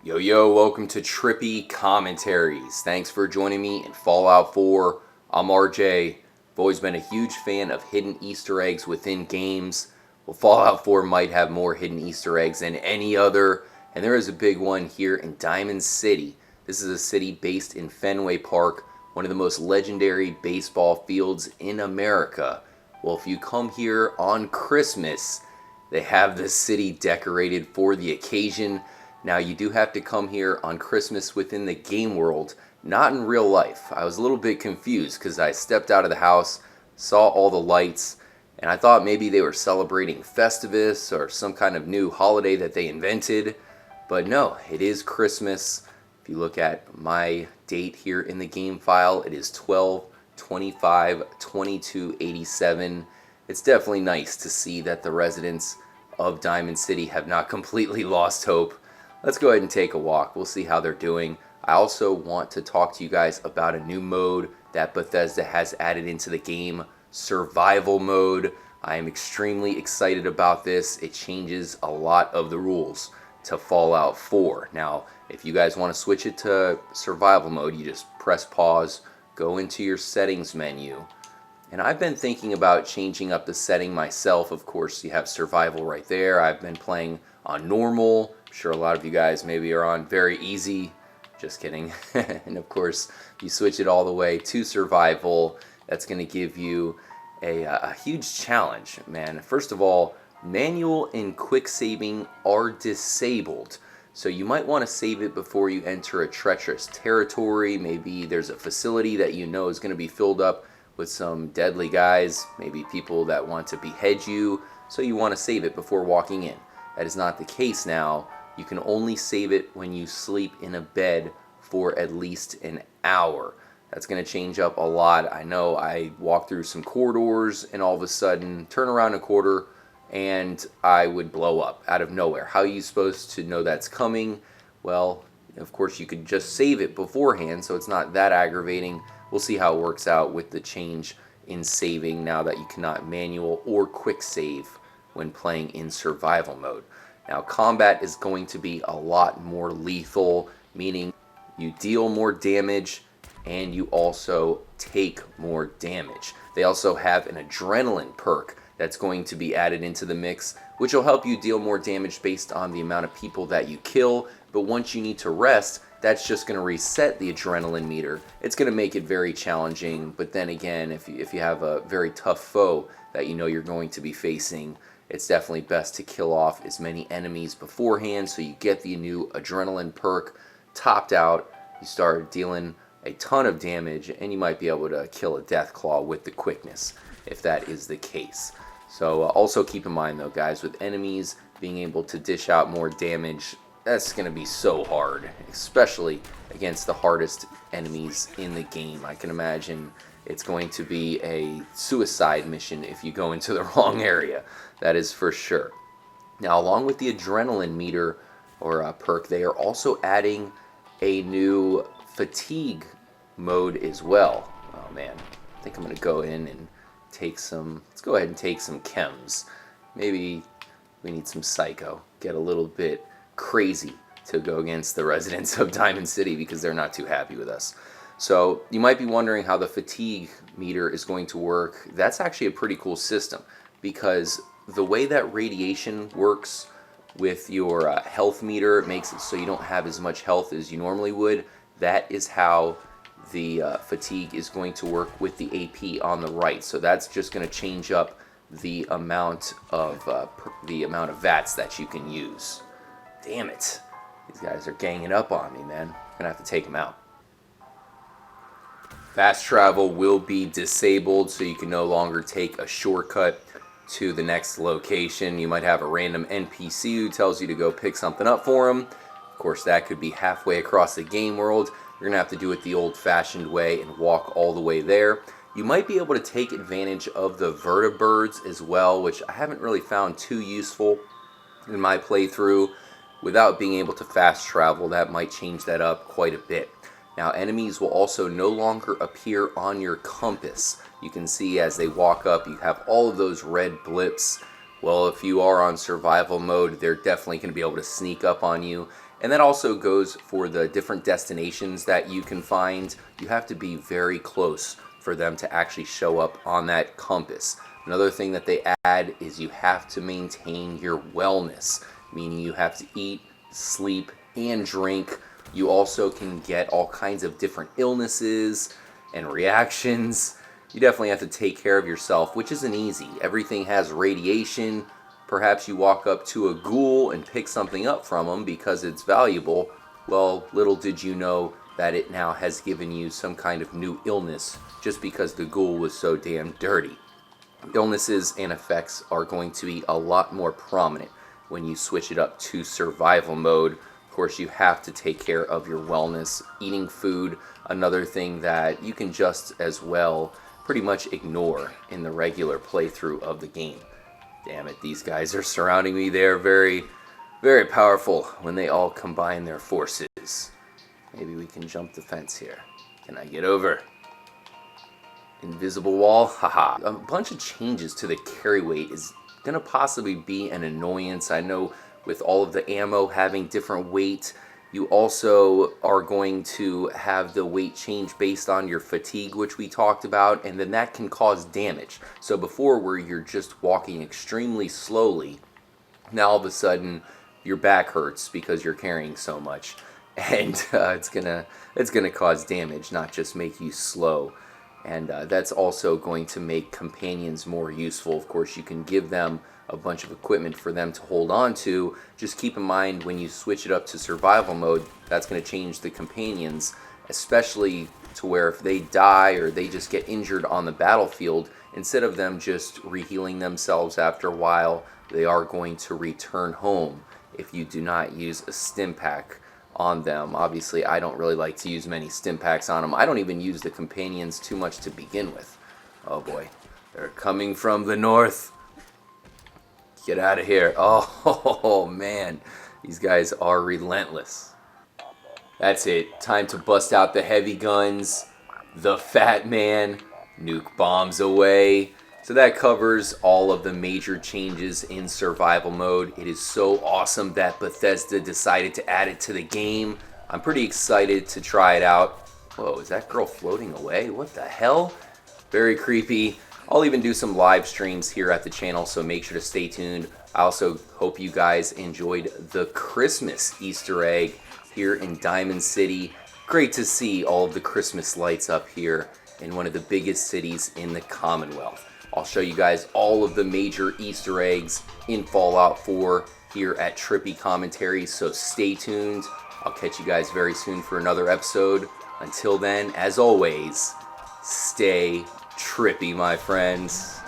Yo, welcome to Trippy Commentaries. Thanks for joining me in Fallout 4. I'm RJ. I've always been a huge fan of hidden Easter eggs within games. Well, Fallout 4 might have more hidden Easter eggs than any other, and there is a big one here in Diamond City. This is a city based in Fenway Park, one of the most legendary baseball fields in America. Well, if you come here on Christmas, they have the city decorated for the occasion. Now, you do have to come here on Christmas within the game world, not in real life. I was a little bit confused because I stepped out of the house, saw all the lights, and I thought maybe they were celebrating Festivus or some kind of new holiday that they invented. But no, it is Christmas. If you look at my date here in the game file, it is 12/25/2287. It's definitely nice to see that the residents of Diamond City have not completely lost hope. Let's go ahead and take a walk. We'll see how they're doing. I also want to talk to you guys about a new mode that Bethesda has added into the game, survival mode. I am extremely excited about this. It changes a lot of the rules to Fallout 4. Now, if you guys want to switch it to survival mode, you just press pause, go into your settings menu. And I've been thinking about changing up the setting myself. Of course, you have survival right there. I've been playing on normal. I'm sure a lot of you guys maybe are on very easy. Just kidding. And of course, you switch it all the way to survival. That's going to give you a huge challenge, man. First of all, manual and quick saving are disabled. So you might want to save it before you enter a treacherous territory. Maybe there's a facility that you know is going to be filled up with some deadly guys, maybe people that want to behead you, so you want to save it before walking in. That is not the case now. You can only save it when you sleep in a bed for at least an hour. That's going to change up a lot. I know I walked through some corridors and all of a sudden turn around a corner and I would blow up out of nowhere. How are you supposed to know that's coming? Well, of course you could just save it beforehand so it's not that aggravating. We'll see how it works out with the change in saving now that you cannot manual or quick save when playing in survival mode. Now, combat is going to be a lot more lethal, meaning you deal more damage and you also take more damage. They also have an adrenaline perk that's going to be added into the mix, which will help you deal more damage based on the amount of people that you kill. But once you need to rest, that's just going to reset the adrenaline meter. It's going to make it very challenging, but then again, if you have a very tough foe that you know you're going to be facing, it's definitely best to kill off as many enemies beforehand so you get the new adrenaline perk topped out. You start dealing a ton of damage, and you might be able to kill a Deathclaw with the quickness, if that is the case. So also keep in mind, though, guys, with enemies being able to dish out more damage, that's going to be so hard, especially against the hardest enemies in the game. I can imagine it's going to be a suicide mission if you go into the wrong area. That is for sure. Now, along with the adrenaline meter or perk, they are also adding a new fatigue mode as well. Oh man, I think I'm going to go in and take some, let's go ahead and take some chems. Maybe we need some psycho. Get a little bit crazy to go against the residents of Diamond City because they're not too happy with us. So you might be wondering how the fatigue meter is going to work. That's actually a pretty cool system because the way that radiation works with your health meter, it makes it so you don't have as much health as you normally would. That is how the fatigue is going to work with the AP on the right. So that's just going to change up the amount of VATS that you can use. Damn it. These guys are ganging up on me, man. I'm gonna have to take them out. Fast travel will be disabled, so you can no longer take a shortcut to the next location. You might have a random NPC who tells you to go pick something up for them. Of course, that could be halfway across the game world. You're gonna have to do it the old-fashioned way and walk all the way there. You might be able to take advantage of the vertibirds as well, which I haven't really found too useful in my playthrough. Without being able to fast travel, that might change that up quite a bit. Now, enemies will also no longer appear on your compass. You can see as they walk up, you have all of those red blips. Well, if you are on survival mode, they're definitely going to be able to sneak up on you. And that also goes for the different destinations that you can find. You have to be very close for them to actually show up on that compass. Another thing that they add is you have to maintain your wellness, meaning you have to eat, sleep, and drink. You also can get all kinds of different illnesses and reactions. You definitely have to take care of yourself, which isn't easy. Everything has radiation. Perhaps you walk up to a ghoul and pick something up from them because it's valuable. Well, little did you know that it now has given you some kind of new illness just because the ghoul was so damn dirty. Illnesses and effects are going to be a lot more prominent when you switch it up to survival mode. Of course, you have to take care of your wellness. Eating food, another thing that you can just as well pretty much ignore in the regular playthrough of the game. Damn it, these guys are surrounding me. They're very, very powerful when they all combine their forces. Maybe we can jump the fence here. Can I get over? Invisible wall? Haha. A bunch of changes to the carry weight is going to possibly be an annoyance. I know with all of the ammo having different weight, you also are going to have the weight change based on your fatigue, which we talked about, and then that can cause damage. So before, where you're just walking extremely slowly, now all of a sudden your back hurts because you're carrying so much, and it's gonna cause damage, not just make you slow. And that's also going to make companions more useful. Of course, you can give them a bunch of equipment for them to hold on to. Just keep in mind when you switch it up to survival mode, that's going to change the companions, especially to where if they die or they just get injured on the battlefield, instead of them just rehealing themselves after a while, they are going to return home if you do not use a stim pack on them. Obviously, I don't really like to use many stim packs on them. I don't even use the companions too much to begin with. Oh boy, they're coming from the north. Get out of here. Oh man, these guys are relentless. That's it. Time to bust out the heavy guns. The Fat Man. Nuke bombs away. So that covers all of the major changes in survival mode. It is so awesome that Bethesda decided to add it to the game. I'm pretty excited to try it out. Whoa, is that girl floating away? What the hell? Very creepy. I'll even do some live streams here at the channel, so make sure to stay tuned. I also hope you guys enjoyed the Christmas Easter egg here in Diamond City. Great to see all of the Christmas lights up here in one of the biggest cities in the Commonwealth. I'll show you guys all of the major Easter eggs in Fallout 4 here at Trippy Commentaries, so stay tuned. I'll catch you guys very soon for another episode. Until then, as always, stay trippy, my friends.